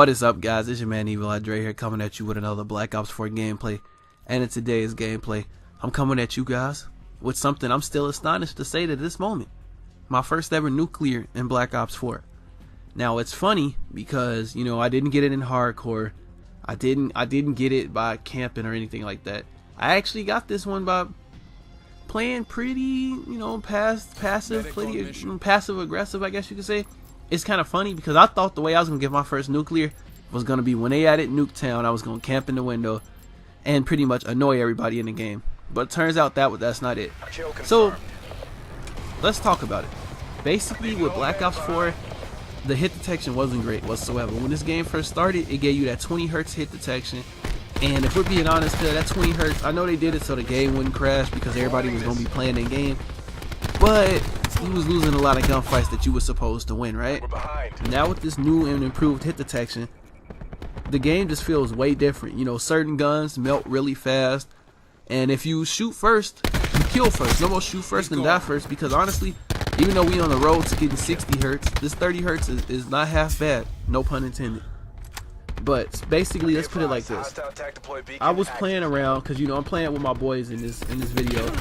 What is up, guys? It's your man Evil Andre here, coming at you with another Black Ops 4 gameplay. And in today's gameplay, I'm coming at you guys with something I'm still astonished to say to this moment. My first ever nuclear in Black Ops 4. Now it's funny because, you know, I didn't get it in hardcore. I didn't get it by camping or anything like that. I actually got this one by playing pretty, you know, passive aggressive, I guess you could say. It's kind of funny because I thought the way I was gonna get my first nuclear was gonna be when they added Nuketown. I was gonna camp in the window and pretty much annoy everybody in the game. But it turns out that's not it. So let's talk about it. Basically, with Black Ops 4, the hit detection wasn't great whatsoever. When this game first started, it gave you that 20 hertz hit detection. And if we're being honest, that 20 hertz, I know they did it so the game wouldn't crash because everybody was gonna be playing the game. But you was losing a lot of gunfights that you were supposed to win, right? Now with this new and improved hit detection, the game just feels way different. You know, certain guns melt really fast, and if you shoot first, you kill first. No more shoot first and die first, because honestly, even though we on the road to getting 60 hertz, this 30 hertz is not half bad, no pun intended. But basically, let's put it like this. I was playing around because, you know, I'm playing with my boys in this video.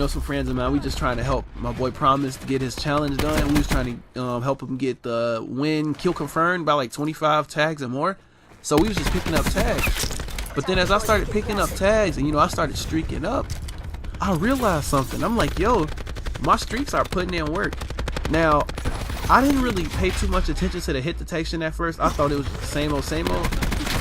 Some friends of mine. We just trying to help my boy Promise to get his challenge done. We was trying to help him get the win kill confirmed by like 25 tags or more. So we was just picking up tags. But then as I started picking up tags and, you know, I started streaking up, I realized something. I'm like, yo, my streaks are putting in work. Now, I didn't really pay too much attention to the hit detection at first. I thought it was the same old.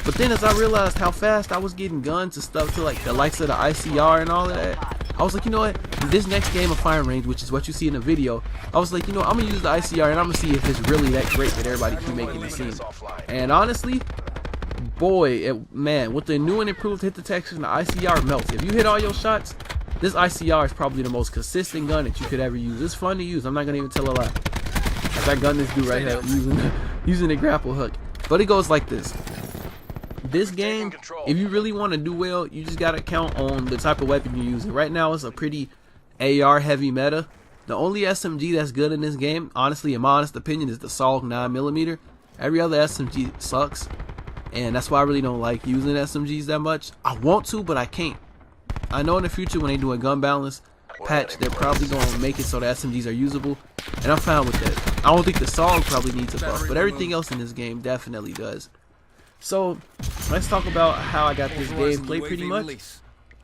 But then as I realized how fast I was getting guns and stuff to like the likes of the ICR and all of that, I was like, you know what, this next game of firing range, which is what you see in the video, I was like, you know, I'm gonna use the ICR and I'm gonna see if it's really that great that everybody keep making it seem. And honestly, boy, man, with the new and improved hit detection, the ICR melts. If you hit all your shots, this ICR is probably the most consistent gun that you could ever use. It's fun to use, I'm not gonna even tell a lie. Like I gun this dude right here using the grapple hook. But it goes like this. This game, if you really want to do well, you just gotta count on the type of weapon you're using. Right now, it's a pretty AR heavy meta. The only SMG that's good in this game, honestly, in my honest opinion, is the SOG 9mm. Every other SMG sucks, and that's why I really don't like using SMGs that much. I want to, but I can't. I know in the future when they do a gun balance patch, they're probably gonna make it so the SMGs are usable, and I'm fine with that. I don't think the SOG probably needs a buff, but everything else in this game definitely does. So let's talk about how I got this gameplay pretty much.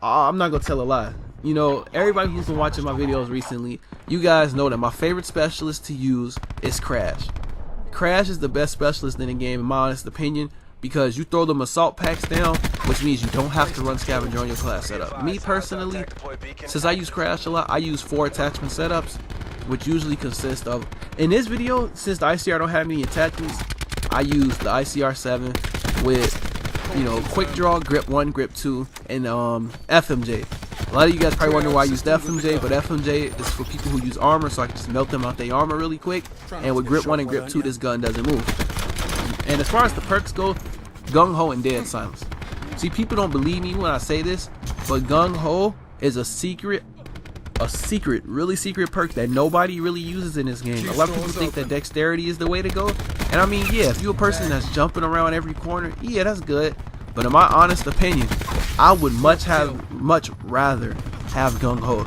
I'm not gonna tell a lie. You know, everybody who's been watching my videos recently, you guys know that my favorite specialist to use is Crash. Crash is the best specialist in the game in my honest opinion, because you throw them assault packs down, which means you don't have to run scavenger on your class setup. Me personally, since I use Crash a lot, I use 4 attachment setups, which usually consist of, in this video, since the ICR don't have any attachments, I use the ICR 7 with, you know, quick draw, grip 1, grip 2, and FMJ. A lot of you guys probably wonder why I use the FMJ, but FMJ is for people who use armor, so I can just melt them out their armor really quick. And with grip 1 and grip 2, this gun doesn't move. And as far as the perks go, Gung Ho and Dead Silence. See, people don't believe me when I say this, but Gung Ho is really secret perk that nobody really uses in this game. A lot of people think that dexterity is the way to go, and I mean, yeah, if you're a person that's jumping around every corner, yeah, that's good. But in my honest opinion, I would much rather have Gung Ho,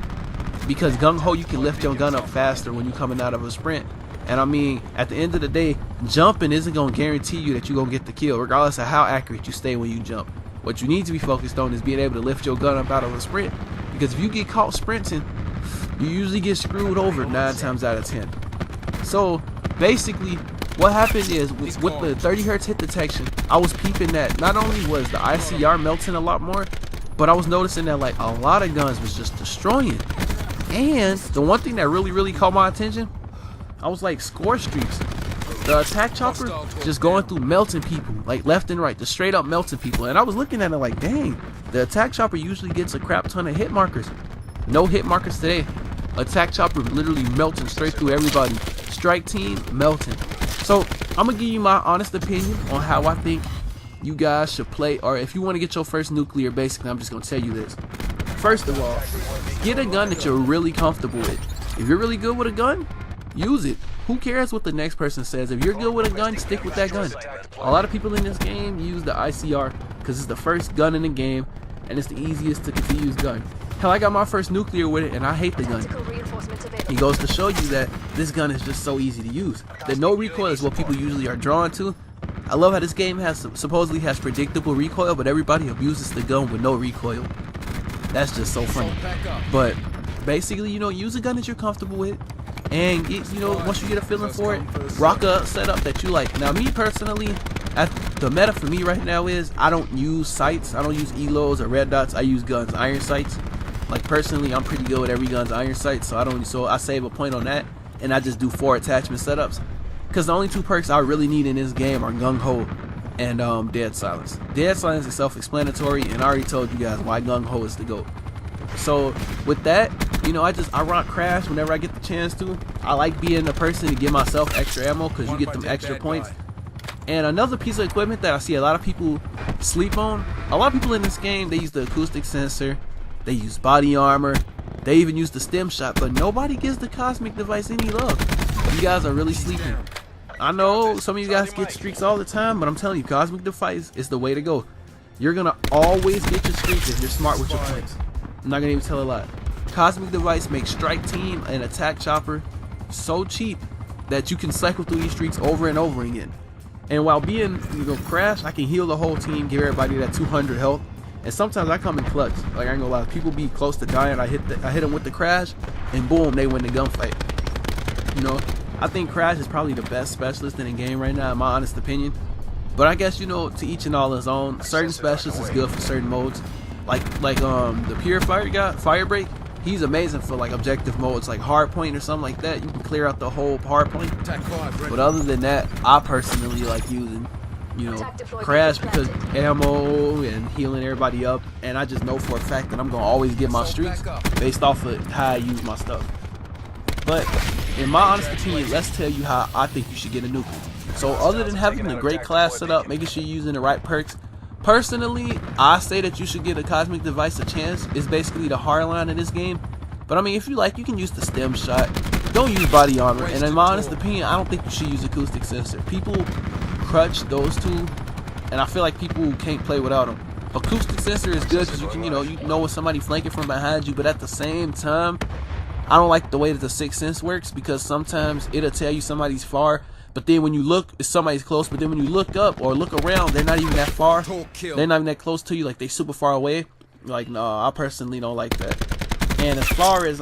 because Gung Ho, you can lift your gun up faster when you're coming out of a sprint. And I mean, at the end of the day, jumping isn't gonna guarantee you that you're gonna get the kill, regardless of how accurate you stay when you jump. What you need to be focused on is being able to lift your gun up out of a sprint, because if you get caught sprinting, you usually get screwed over 9 times out of 10. So basically, what happened is with the 30 hertz hit detection, I was peeping that not only was the ICR melting a lot more, but I was noticing that like a lot of guns was just destroying. And the one thing that really caught my attention, I was like, score streaks. The attack chopper just going through melting people, like left and right, just straight up melting people. And I was looking at it like, dang, the attack chopper usually gets a crap ton of hit markers. No hit markers today. Attack chopper literally melting straight through everybody. Strike team melting. So I'm gonna give you my honest opinion on how I think you guys should play, or if you want to get your first nuclear. Basically, I'm just gonna tell you this. First of all, get a gun that you're really comfortable with. If you're really good with a gun, use it. Who cares what the next person says? If you're good with a gun, stick with that gun. A lot of people in this game use the ICR because it's the first gun in the game and it's the easiest to use gun. Hell, I got my first nuclear with it and I hate the gun. It goes to show you that this gun is just so easy to use. The no recoil is what people usually are drawn to. I love how this game supposedly has predictable recoil, but everybody abuses the gun with no recoil. That's just so funny. But basically, you know, use a gun that you're comfortable with, and get, you know, once you get a feeling for it, rock a setup that you like. Now, me personally, the meta for me right now is I don't use sights. I don't use ELOs or red dots. I use guns, iron sights. Like personally, I'm pretty good with every gun's iron sight, so I save a point on that, and I just do 4 attachment setups. Because the only 2 perks I really need in this game are Gung Ho and Dead Silence. Dead Silence is self-explanatory, and I already told you guys why Gung Ho is the GOAT. So with that, you know, I rock Crash whenever I get the chance to. I like being the person to give myself extra ammo because you get them extra points. And another piece of equipment that I see a lot of people sleep on, a lot of people in this game, they use the acoustic sensor, they use body armor, they even use the stem shot, but nobody gives the Cosmic Device any love. You guys are really sleeping. I know some of you guys get streaks all the time, but I'm telling you, Cosmic Device is the way to go. You're gonna always get your streaks if you're smart with your points. I'm not gonna even tell a lie. Cosmic Device makes Strike Team and Attack Chopper so cheap that you can cycle through these streaks over and over again. And while being, you know, Crash, I can heal the whole team, give everybody that 200 health. And sometimes I come in clutch. Like, I ain't gonna lie, people be close to dying. I hit them with the Crash, and boom, they win the gunfight. You know, I think Crash is probably the best specialist in the game right now, in my honest opinion. But I guess, you know, to each and all his own. Certain specialists is good for certain modes. Like the Purifier guy, Firebreak, he's amazing for like objective modes, like Hardpoint or something like that. You can clear out the whole Hardpoint. But other than that, I personally like using, you know, Crash because ammo and healing everybody up, and I just know for a fact that I'm gonna always get my streaks based off of how I use my stuff. But in my honest opinion, let's tell you how I think you should get a nuke. So other than having a great class set up, making sure you're using the right perks, personally, I say that you should give a Cosmic Device a chance. It's basically the hard line in this game. But I mean, if you like, you can use the stem shot. Don't use body armor. And in my honest opinion, I don't think you should use acoustic sensor. People crutch those two, and I feel like people can't play without them. Acoustic sensor is good because you can, you know when somebody flanking from behind you, but at the same time, I don't like the way that the Sixth Sense works, because sometimes it'll tell you somebody's far, but then when you look, somebody's close, but then when you look up or look around, they're not even that far. They're not even that close to you, like they super far away. Like, no, I personally don't like that. And as far as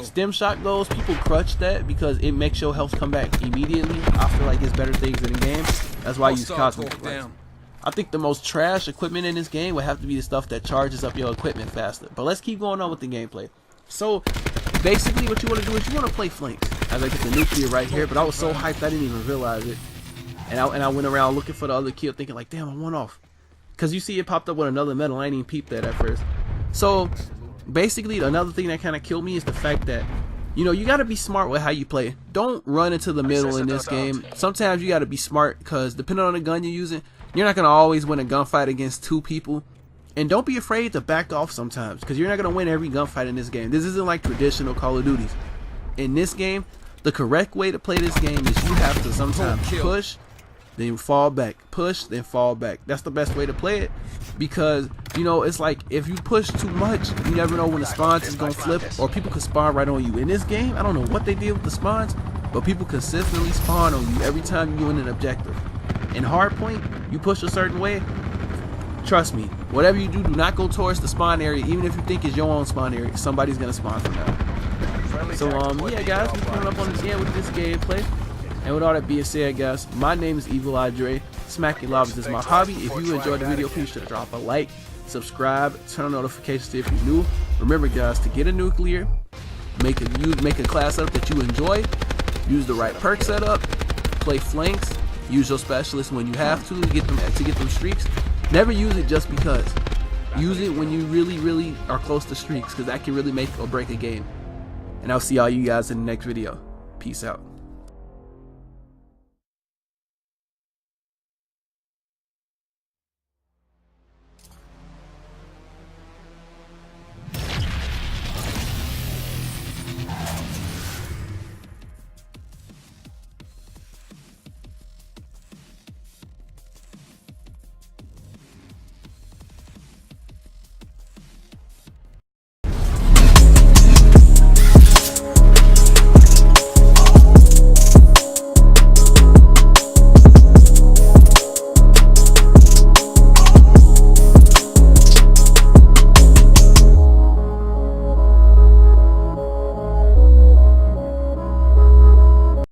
stem shot goes, people crutch that because it makes your health come back immediately. I feel like it's better things in the game. That's why I use Cosmic Device. I think the most trash equipment in this game would have to be the stuff that charges up your equipment faster. But let's keep going on with the gameplay. So basically what you want to do is you want to play flanks. As I get the nuclear right here, but I was so hyped I didn't even realize it. And I went around looking for the other kill, thinking like, damn, I won off. Because you see it popped up with another medal. I didn't even peep that at first. So basically another thing that kind of killed me is the fact that, you know, you got to be smart with how you play. Don't run into the middle in this game. Sometimes you got to be smart because depending on the gun you're using, you're not going to always win a gunfight against 2 people. And don't be afraid to back off sometimes, because you're not going to win every gunfight in this game. This isn't like traditional Call of Duties. In this game, the correct way to play this game is you have to sometimes push, then fall back. Push, then fall back. That's the best way to play it, because, you know, it's like if you push too much, you never know when the spawns is going to flip, or people could spawn right on you. In this game, I don't know what they did with the spawns, but people consistently spawn on you every time you win an objective. In Hardpoint, you push a certain way, trust me, whatever you do, do not go towards the spawn area. Even if you think it's your own spawn area, somebody's gonna spawn from that. So yeah guys, we're coming up on this end with this gameplay. And with all that being said, guys, my name is Evil Eye Dre. Smacking lobbies is my hobby. If you enjoyed the video, please should drop a like, subscribe, turn on notifications if you're new. Remember guys, to get a nuclear, make a class setup that you enjoy, use the right perk setup, play flanks, use your specialist when you have to get them streaks. Never use it just because. Use it when you really are close to streaks, because that can really make or break a game. And I'll see all you guys in the next video. Peace out.